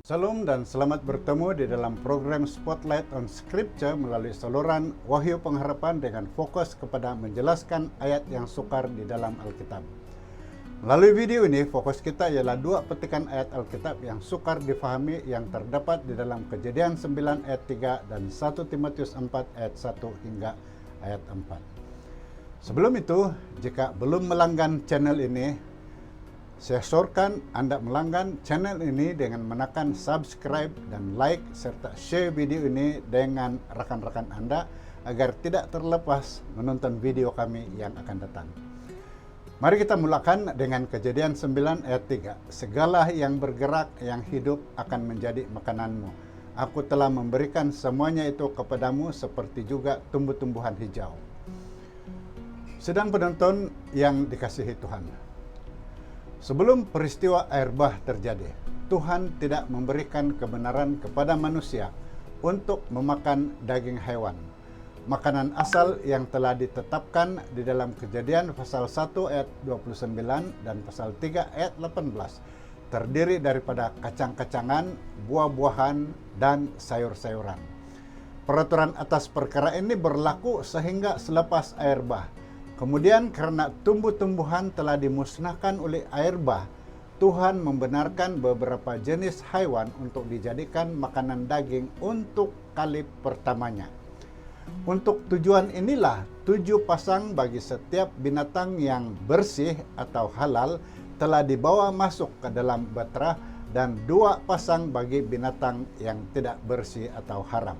Salam dan selamat bertemu di dalam program Spotlight on Scripture melalui saluran Wahyu Pengharapan dengan fokus kepada menjelaskan ayat yang sukar di dalam Alkitab. Melalui video ini, fokus kita ialah dua petikan ayat Alkitab yang sukar difahami yang terdapat di dalam Kejadian 9 ayat 3 dan 1 Timotius 4 ayat 1 hingga ayat 4. Sebelum itu, jika belum melanggan channel ini, saya sarankan Anda melanggan channel ini dengan menekan subscribe dan like serta share video ini dengan rekan-rekan Anda agar tidak terlepas menonton video kami yang akan datang. Mari kita mulakan dengan Kejadian 9 ayat 3. Segala yang bergerak, yang hidup akan menjadi makananmu. Aku telah memberikan semuanya itu kepadamu seperti juga tumbuh-tumbuhan hijau. Sedang penonton yang dikasihi Tuhan. Sebelum peristiwa air bah terjadi, Tuhan tidak memberikan kebenaran kepada manusia untuk memakan daging hewan. Makanan asal yang telah ditetapkan di dalam Kejadian pasal 1 ayat 29 dan pasal 3 ayat 18 terdiri daripada kacang-kacangan, buah-buahan, dan sayur-sayuran. Peraturan atas perkara ini berlaku sehingga selepas air bah. Kemudian karena tumbuh-tumbuhan telah dimusnahkan oleh air bah, Tuhan membenarkan beberapa jenis haiwan untuk dijadikan makanan daging untuk kali pertamanya. Untuk tujuan inilah 7 pasang bagi setiap binatang yang bersih atau halal telah dibawa masuk ke dalam batra dan 2 pasang bagi binatang yang tidak bersih atau haram.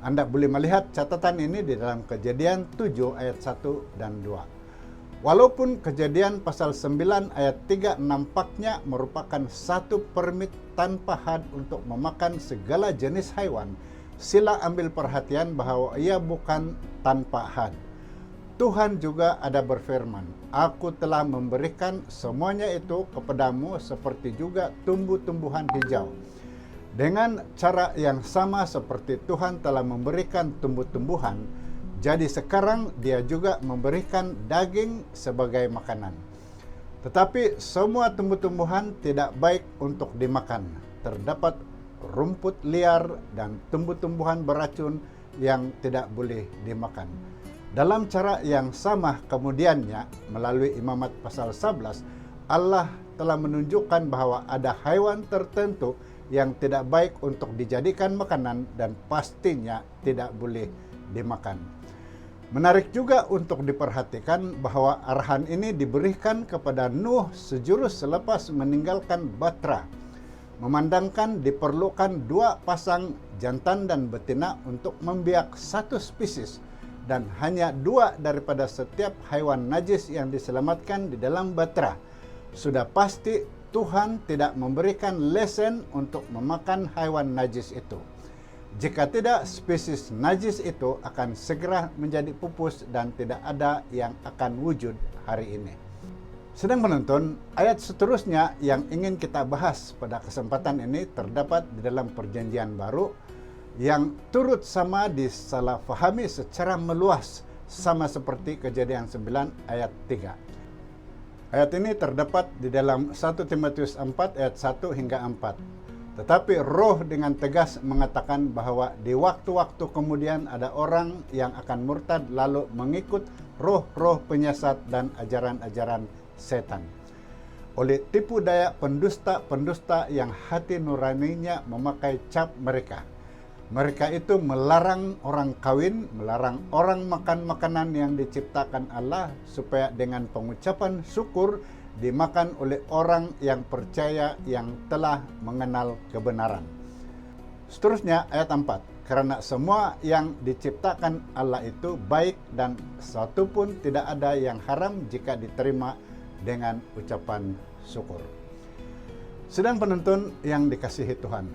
Anda boleh melihat catatan ini di dalam Kejadian 7 ayat 1 dan 2. Walaupun Kejadian pasal 9 ayat 3 nampaknya merupakan satu permit tanpa had untuk memakan segala jenis haiwan, sila ambil perhatian bahwa ia bukan tanpa had. Tuhan juga ada berfirman, "Aku telah memberikan semuanya itu kepadamu seperti juga tumbuh-tumbuhan hijau." Dengan cara yang sama seperti Tuhan telah memberikan tumbuh-tumbuhan, jadi sekarang Dia juga memberikan daging sebagai makanan. Tetapi semua tumbuh-tumbuhan tidak baik untuk dimakan. Terdapat rumput liar dan tumbuh-tumbuhan beracun yang tidak boleh dimakan. Dalam cara yang sama kemudiannya, melalui Imamat pasal 11, Allah telah menunjukkan bahwa ada haiwan tertentu yang tidak baik untuk dijadikan makanan dan pastinya tidak boleh dimakan. Menarik juga untuk diperhatikan bahwa arahan ini diberikan kepada Nuh sejurus selepas meninggalkan Batra, memandangkan diperlukan 2 pasang jantan dan betina untuk membiak satu spesies dan hanya 2 daripada setiap haiwan najis yang diselamatkan di dalam Batra. Sudah pasti Tuhan tidak memberikan lesen untuk memakan haiwan najis itu. Jika tidak, spesies najis itu akan segera menjadi pupus dan tidak ada yang akan wujud hari ini. Sedang menonton, ayat seterusnya yang ingin kita bahas pada kesempatan ini terdapat di dalam Perjanjian Baru yang turut sama disalahfahami secara meluas sama seperti Kejadian 9 ayat 3. Ayat ini terdapat di dalam 1 Timotius 4 ayat 1 hingga 4. Tetapi Roh dengan tegas mengatakan bahwa di waktu-waktu kemudian ada orang yang akan murtad lalu mengikut roh-roh penyesat dan ajaran-ajaran setan. Oleh tipu daya pendusta-pendusta yang hati nuraninya memakai cap mereka. Mereka itu melarang orang kawin, melarang orang makan makanan yang diciptakan Allah supaya dengan pengucapan syukur dimakan oleh orang yang percaya yang telah mengenal kebenaran. Seterusnya ayat 4. Karena semua yang diciptakan Allah itu baik dan satu pun tidak ada yang haram jika diterima dengan ucapan syukur. Sedang penonton yang dikasihi Tuhan,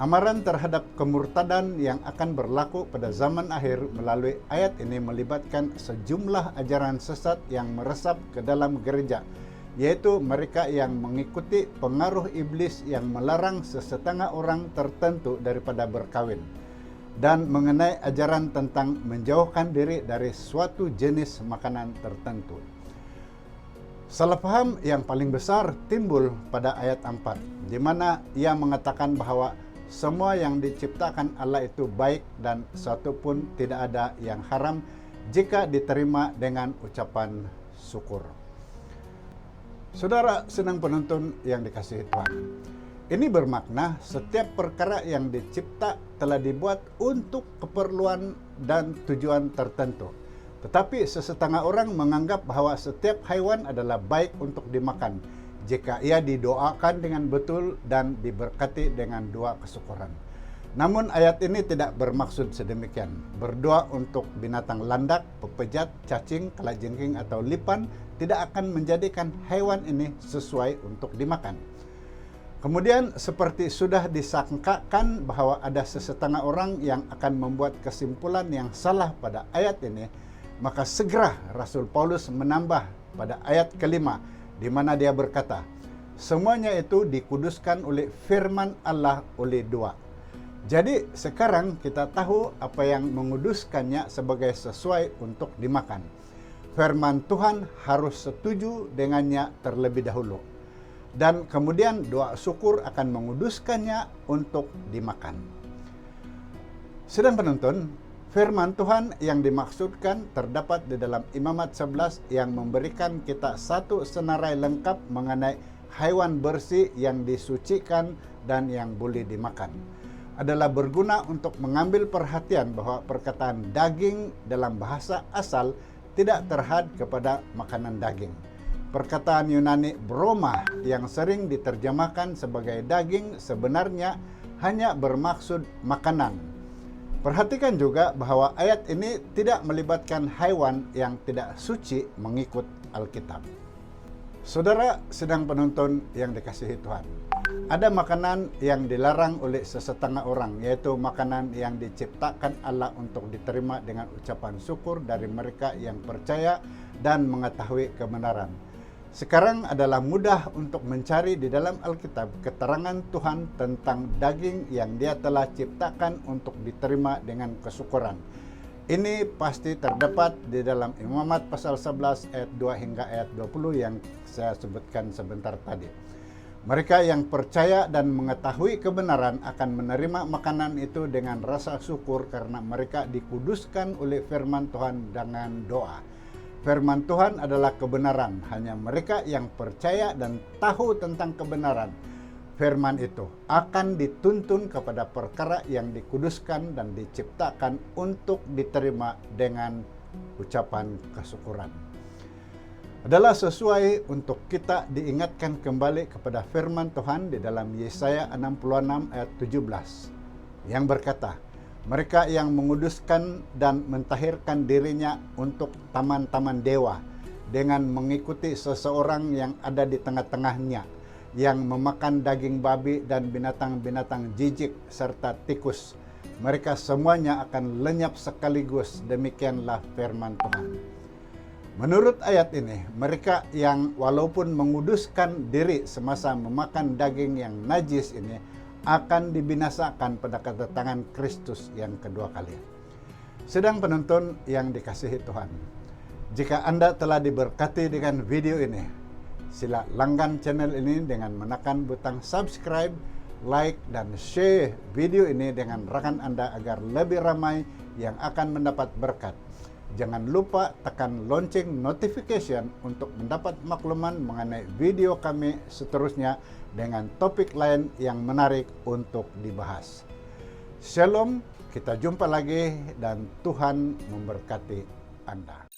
amaran terhadap kemurtadan yang akan berlaku pada zaman akhir melalui ayat ini melibatkan sejumlah ajaran sesat yang meresap ke dalam gereja, yaitu mereka yang mengikuti pengaruh iblis yang melarang sesetengah orang tertentu daripada berkawin, dan mengenai ajaran tentang menjauhkan diri dari suatu jenis makanan tertentu. Salah paham yang paling besar timbul pada ayat 4, di mana ia mengatakan bahwa semua yang diciptakan Allah itu baik dan satu pun tidak ada yang haram jika diterima dengan ucapan syukur. Saudara sedang penonton yang dikasihi Tuhan, ini bermakna setiap perkara yang dicipta telah dibuat untuk keperluan dan tujuan tertentu. Tetapi sesetengah orang menganggap bahwa setiap haiwan adalah baik untuk dimakan jika ia didoakan dengan betul dan diberkati dengan doa kesyukuran. Namun ayat ini tidak bermaksud sedemikian. Berdoa untuk binatang landak, pepejat, cacing, kalajengking atau lipan tidak akan menjadikan hewan ini sesuai untuk dimakan. Kemudian seperti sudah disangkakan bahwa ada sesetengah orang yang akan membuat kesimpulan yang salah pada ayat ini, maka segera Rasul Paulus menambah pada ayat kelima, di mana dia berkata, semuanya itu dikuduskan oleh firman Allah oleh doa. Jadi sekarang kita tahu apa yang menguduskannya sebagai sesuai untuk dimakan. Firman Tuhan harus setuju dengannya terlebih dahulu. Dan kemudian doa syukur akan menguduskannya untuk dimakan. Sedang penonton, firman Tuhan yang dimaksudkan terdapat di dalam Imamat 11 yang memberikan kita satu senarai lengkap mengenai hewan bersih yang disucikan dan yang boleh dimakan. Adalah berguna untuk mengambil perhatian bahwa perkataan daging dalam bahasa asal tidak terhad kepada makanan daging. Perkataan Yunani broma yang sering diterjemahkan sebagai daging sebenarnya hanya bermaksud makanan. Perhatikan juga bahwa ayat ini tidak melibatkan hewan yang tidak suci mengikut Alkitab. Saudara sedang penonton yang dikasihi Tuhan, ada makanan yang dilarang oleh sesetengah orang, yaitu makanan yang diciptakan Allah untuk diterima dengan ucapan syukur dari mereka yang percaya dan mengetahui kebenaran. Sekarang adalah mudah untuk mencari di dalam Alkitab keterangan Tuhan tentang daging yang Dia telah ciptakan untuk diterima dengan kesyukuran. Ini pasti terdapat di dalam Imamat pasal 11 ayat 2 hingga ayat 20 yang saya sebutkan sebentar tadi. Mereka yang percaya dan mengetahui kebenaran akan menerima makanan itu dengan rasa syukur karena mereka dikuduskan oleh firman Tuhan dengan doa. Firman Tuhan adalah kebenaran, hanya mereka yang percaya dan tahu tentang kebenaran firman itu akan dituntun kepada perkara yang dikuduskan dan diciptakan untuk diterima dengan ucapan kesyukuran. Adalah sesuai untuk kita diingatkan kembali kepada firman Tuhan di dalam Yesaya 66 ayat 17 yang berkata, mereka yang menguduskan dan mentahirkan dirinya untuk taman-taman dewa dengan mengikuti seseorang yang ada di tengah-tengahnya, yang memakan daging babi dan binatang-binatang jijik serta tikus. Mereka semuanya akan lenyap sekaligus, demikianlah firman Tuhan. Menurut ayat ini, mereka yang walaupun menguduskan diri semasa memakan daging yang najis ini akan dibinasakan pada kedatangan Kristus yang kedua kali. Sedang penonton yang dikasihi Tuhan, jika Anda telah diberkati dengan video ini, sila langgan channel ini dengan menekan butang subscribe, like, dan share video ini dengan rekan Anda agar lebih ramai yang akan mendapat berkat. Jangan lupa tekan lonceng notification untuk mendapat makluman mengenai video kami seterusnya dengan topik lain yang menarik untuk dibahas. Shalom, kita jumpa lagi dan Tuhan memberkati Anda.